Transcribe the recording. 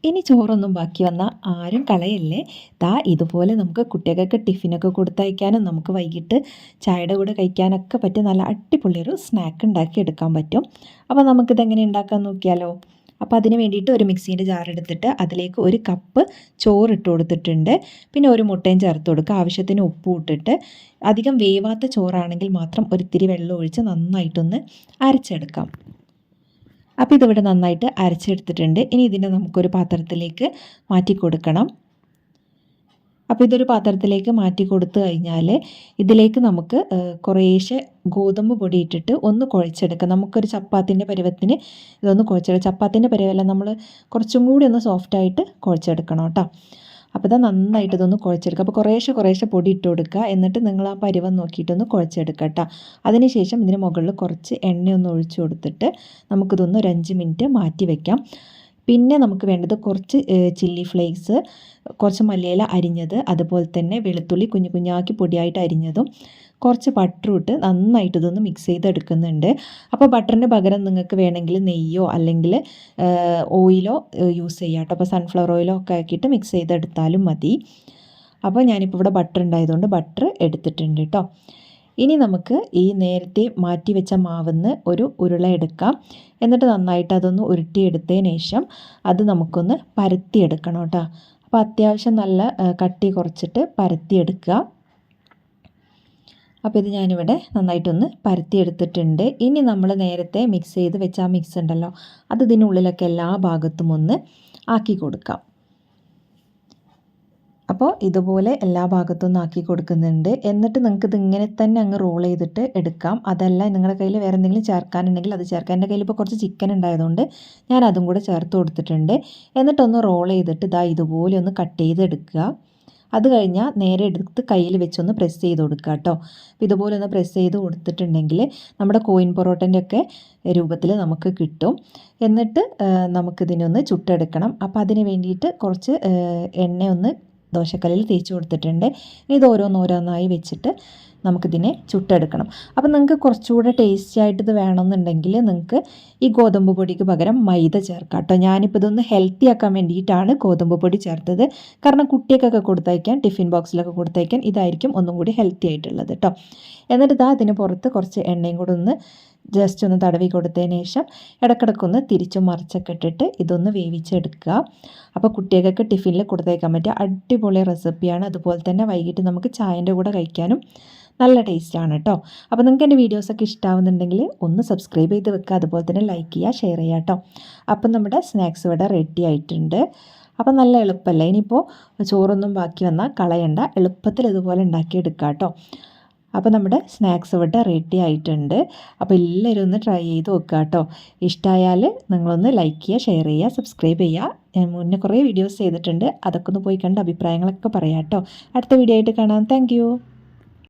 ഇനി ചോറൊന്നും ബാക്കി വന്നാൽ ആരും കളയല്ലേ. ദാ ഇതുപോലെ നമുക്ക് കുട്ടികൾക്ക് ടിഫിനൊക്കെ കൊടുത്തയക്കാനും നമുക്ക് വൈകിട്ട് ചായയുടെ കൂടെ കഴിക്കാനൊക്കെ പറ്റിയ നല്ല അടിപൊളിയൊരു സ്നാക്ക് ഉണ്ടാക്കി എടുക്കാൻ പറ്റും. അപ്പോൾ നമുക്കിതെങ്ങനെ ഉണ്ടാക്കാൻ നോക്കിയാലോ. അപ്പോൾ അതിന് വേണ്ടിയിട്ട് ഒരു മിക്സീൻ്റെ ജാർ എടുത്തിട്ട് അതിലേക്ക് 1 കപ്പ് ചോറ് ഇട്ട് കൊടുത്തിട്ടുണ്ട്. പിന്നെ ഒരു മുട്ടയും ചേർത്ത് കൊടുക്കുക. ആവശ്യത്തിന് ഉപ്പും ഇട്ടിട്ട് അധികം വേവാത്ത ചോറാണെങ്കിൽ മാത്രം ഒരിത്തിരി വെള്ളം ഒഴിച്ച് നന്നായിട്ടൊന്ന് അരച്ചെടുക്കാം. അപ്പോൾ ഇതിവിടെ നന്നായിട്ട് അരച്ചെടുത്തിട്ടുണ്ട്. ഇനി ഇതിനെ നമുക്കൊരു പാത്രത്തിലേക്ക് മാറ്റി കൊടുക്കണം. അപ്പോൾ ഇതൊരു പാത്രത്തിലേക്ക് മാറ്റി കൊടുത്തു കഴിഞ്ഞാൽ ഇതിലേക്ക് നമുക്ക് കുറേശ്ശെ ഗോതമ്പ് പൊടി ഇട്ടിട്ട് ഒന്ന് കുഴച്ചെടുക്കാം. നമുക്കൊരു ചപ്പാത്തിൻ്റെ പരുവത്തിന് ഇതൊന്ന് കുഴച്ചെടുക്കാം. ചപ്പാത്തിൻ്റെ പരുവമല്ല, നമ്മൾ കുറച്ചും കൂടി ഒന്ന് സോഫ്റ്റായിട്ട് കുഴച്ചെടുക്കണം കേട്ടോ. അപ്പോൾ ഇത് നന്നായിട്ട് ഇതൊന്ന് കുഴച്ചെടുക്കുക. അപ്പോൾ കുറേശ്ശെ പൊടി ഇട്ട് കൊടുക്കുക. എന്നിട്ട് നിങ്ങൾ ആ പരുവം നോക്കിയിട്ടൊന്ന് കുഴച്ചെടുക്കുക കേട്ടോ. അതിനുശേഷം ഇതിന് മുകളിൽ കുറച്ച് എണ്ണയൊന്ന് ഒഴിച്ചു കൊടുത്തിട്ട് നമുക്കിതൊന്ന് ഒരു 5 മിനിറ്റ് മാറ്റി വയ്ക്കാം. പിന്നെ നമുക്ക് വേണ്ടത് കുറച്ച് ചില്ലി ഫ്ലേക്സ്, കുറച്ച് മല്ലിയില അരിഞ്ഞത്, അതുപോലെ തന്നെ വെളുത്തുള്ളി കുഞ്ഞു കുഞ്ഞാക്കി പൊടിയായിട്ട് അരിഞ്ഞതും, കുറച്ച് ബട്ടറും ഇട്ട് നന്നായിട്ട് ഇതൊന്ന് മിക്സ് ചെയ്തെടുക്കുന്നുണ്ട്. അപ്പോൾ ബട്ടറിന് പകരം നിങ്ങൾക്ക് വേണമെങ്കിൽ നെയ്യോ അല്ലെങ്കിൽ ഓയിലോ യൂസ് ചെയ്യാം കേട്ടോ. അപ്പോൾ സൺഫ്ലവർ ഓയിലോ ഒക്കെ ആക്കിയിട്ട് മിക്സ് ചെയ്തെടുത്താലും മതി. അപ്പോൾ ഞാനിപ്പോൾ ഇവിടെ ബട്ടർ ഉണ്ടായതുകൊണ്ട് ബട്ടർ എടുത്തിട്ടുണ്ട് കേട്ടോ. ഇനി നമുക്ക് ഈ നേരത്തെ മാറ്റി വെച്ച മാവിന്ന് ഒരു ഉരുള എടുക്കാം. എന്നിട്ട് നന്നായിട്ട് അതൊന്ന് ഉരുട്ടിയെടുത്തതിന് ശേഷം അത് നമുക്കൊന്ന് പരത്തിയെടുക്കണം കേട്ടോ. അപ്പോൾ അത്യാവശ്യം നല്ല കട്ടി കുറച്ചിട്ട് പരത്തിയെടുക്കുക. അപ്പോൾ ഇത് ഞാനിവിടെ നന്നായിട്ടൊന്ന് പരത്തിയെടുത്തിട്ടുണ്ട്. ഇനി നമ്മൾ നേരത്തെ മിക്സ് ചെയ്ത് വെച്ച ആ മിക്സ് ഉണ്ടല്ലോ, അത് ഇതിനുള്ളിലൊക്കെ എല്ലാ ഭാഗത്തും ഒന്ന് ആക്കി കൊടുക്കാം. അപ്പോൾ ഇതുപോലെ എല്ലാ ഭാഗത്തും ആക്കി കൊടുക്കുന്നുണ്ട്. എന്നിട്ട് നിങ്ങൾക്ക് ഇതിങ്ങനെ തന്നെ അങ്ങ് റോൾ ചെയ്തിട്ട് എടുക്കാം. അതല്ല നിങ്ങളുടെ കയ്യിൽ വേറെ എന്തെങ്കിലും ചേർക്കാനുണ്ടെങ്കിൽ അത് ചേർക്കാം. എൻ്റെ കയ്യിൽ ഇപ്പോൾ കുറച്ച് ചിക്കൻ ഉണ്ടായതുകൊണ്ട് ഞാൻ അതും കൂടെ ചേർത്ത് കൊടുത്തിട്ടുണ്ട്. എന്നിട്ടൊന്ന് റോൾ ചെയ്തിട്ട് ഇതാ ഇതുപോലെ ഒന്ന് കട്ട് ചെയ്തെടുക്കുക. അത് കഴിഞ്ഞാൽ നേരെ എടുത്ത് കയ്യിൽ വെച്ചൊന്ന് പ്രസ് ചെയ്ത് കൊടുക്കുക കേട്ടോ. അപ്പോൾ ഇതുപോലെ ഒന്ന് പ്രസ് ചെയ്ത് കൊടുത്തിട്ടുണ്ടെങ്കിൽ നമ്മുടെ കോയിൻ പൊറോട്ടൻ്റെ ഒക്കെ രൂപത്തിൽ നമുക്ക് കിട്ടും. എന്നിട്ട് നമുക്കിതിനൊന്ന് ചുട്ടെടുക്കണം. അപ്പോൾ അതിന് വേണ്ടിയിട്ട് കുറച്ച് എണ്ണ ഒന്ന് ദോശക്കല്ലിൽ തേച്ച് കൊടുത്തിട്ടുണ്ട്. ഇത് ഓരോന്നോരോന്നായി വെച്ചിട്ട് നമുക്കിതിനെ ചുട്ടെടുക്കണം. അപ്പോൾ നിങ്ങൾക്ക് കുറച്ചുകൂടെ ടേസ്റ്റി ആയിട്ട് ഇത് വേണമെന്നുണ്ടെങ്കിൽ നിങ്ങൾക്ക് ഈ ഗോതമ്പ് പൊടിക്ക് പകരം മൈദ ചേർക്കാം കേട്ടോ. ഞാനിപ്പോൾ ഇതൊന്ന് ഹെൽത്തി ആക്കാൻ വേണ്ടിയിട്ടാണ് ഗോതമ്പ് പൊടി ചേർത്തത്. കാരണം കുട്ടികൾക്കൊക്കെ കൊടുത്തയക്കാൻ, ടിഫിൻ ബോക്സിലൊക്കെ കൊടുത്തയക്കാൻ ഇതായിരിക്കും ഒന്നും കൂടി ഹെൽത്തി ആയിട്ടുള്ളത് കേട്ടോ. എന്നിട്ട് ഇതാ അതിന് പുറത്ത് കുറച്ച് എണ്ണയും കൂടെ ഒന്ന് ജസ്റ്റ് ഒന്ന് തടവി കൊടുത്തതിന് ശേഷം ഇടക്കിടക്കൊന്ന് തിരിച്ചും മറിച്ചൊക്കെ ഇട്ടിട്ട് ഇതൊന്ന് വേവിച്ചെടുക്കുക. അപ്പോൾ കുട്ടികൾക്ക് ടിഫിനിൽ കൊടുത്തയക്കാൻ പറ്റിയ അടിപൊളി റെസിപ്പിയാണ്. അതുപോലെ തന്നെ വൈകിട്ട് നമുക്ക് ചായൻ്റെ കൂടെ കഴിക്കാനും നല്ല ടേസ്റ്റാണ് കേട്ടോ. അപ്പോൾ നിങ്ങൾക്ക് എൻ്റെ വീഡിയോസൊക്കെ ഇഷ്ടമാവുന്നുണ്ടെങ്കിൽ ഒന്ന് സബ്സ്ക്രൈബ് ചെയ്ത് വെക്കുക. അതുപോലെ തന്നെ ലൈക്ക് ചെയ്യുക, ഷെയർ ചെയ്യുക കേട്ടോ. അപ്പം നമ്മുടെ സ്നാക്സ് ഇവിടെ റെഡി ആയിട്ടുണ്ട്. അപ്പം നല്ല എളുപ്പമല്ലേ. ഇനിയിപ്പോൾ ചോറൊന്നും ബാക്കി വന്നാൽ കളയണ്ട, എളുപ്പത്തിൽ ഇതുപോലെ ഉണ്ടാക്കിയെടുക്കുക കേട്ടോ. അപ്പോൾ നമ്മുടെ സ്നാക്സ് ഇവിടെ റെഡി ആയിട്ടുണ്ട്. അപ്പോൾ എല്ലാവരും ഒന്ന് ട്രൈ ചെയ്ത് നോക്കുക കേട്ടോ. ഇഷ്ടമായാൽ നിങ്ങളൊന്ന് ലൈക്ക് ചെയ്യുക, ഷെയർ ചെയ്യുക, സബ്സ്ക്രൈബ് ചെയ്യുക. ഞാൻ മുന്നേ കുറേ വീഡിയോസ് ചെയ്തിട്ടുണ്ട്, അതൊക്കെ ഒന്ന് പോയി കണ്ട് അഭിപ്രായങ്ങളൊക്കെ പറയാം കേട്ടോ. അടുത്ത വീഡിയോ ആയിട്ട് കാണാം. താങ്ക്